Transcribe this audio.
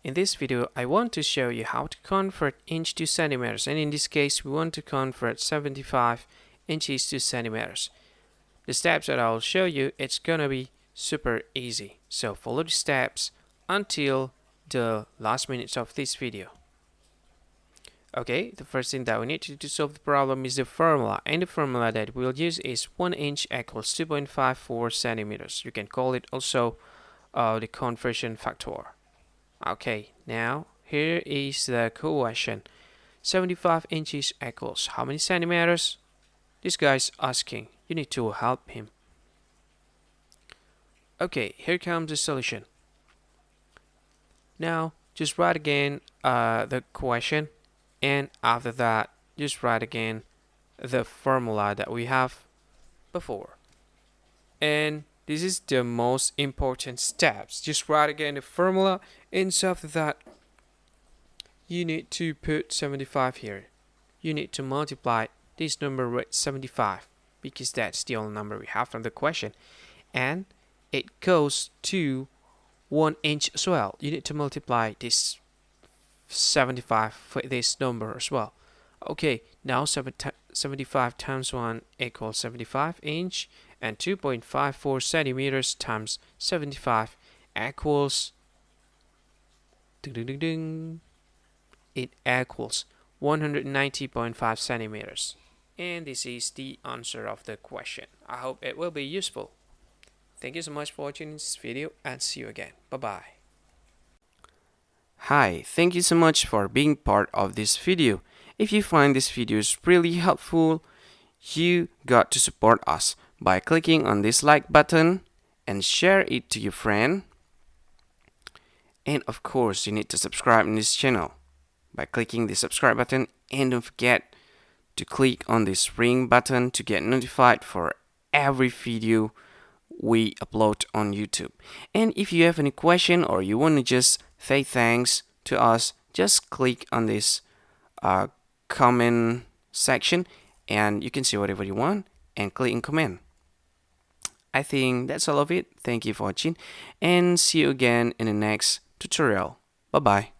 In this video, I want to show you how to convert inch to centimeters, and in this case, we want to convert 75 inches to centimeters. The steps that I'll show you, it's gonna be super easy. So follow the steps until the last minutes of this video. Okay, the first thing that we need to do to solve the problem is the formula, and the formula that we'll use is 1 inch equals 2.54 centimeters. You can call it also the conversion factor. Okay, now here is the question. 75 inches equals how many centimeters? This guy's asking. You need to help him. Okay, here comes the solution. Now, just write again the question, and after that, just write again the formula that we have before. And this is the most important steps. Just write again the formula, and so after that, you need to put 75 here. You need to multiply this number with 75 because that's the only number we have from the question, and it goes to 1 inch as well. You need to multiply this 75 with this number as well. Okay, now 75 times 1 equals 75 inch, and 2.54 centimeters times 75 equals it equals 190.5 centimeters. And this is the answer of the question. I hope it will be useful. Thank you so much for watching this video, and see you again. Bye-bye. Hi, thank you so much for being part of this video. If you find this video is really helpful, you got to support us by clicking on this like button and share it to your friend. And of course, you need to subscribe in this channel by clicking the subscribe button, and don't forget to click on this ring button to get notified for every video we upload on YouTube. And if you have any question or you want to just say thanks to us, just click on this comment section, and you can see whatever you want and click in comment. I think that's all of it. Thank you for watching, and see you again in the next tutorial. Bye bye.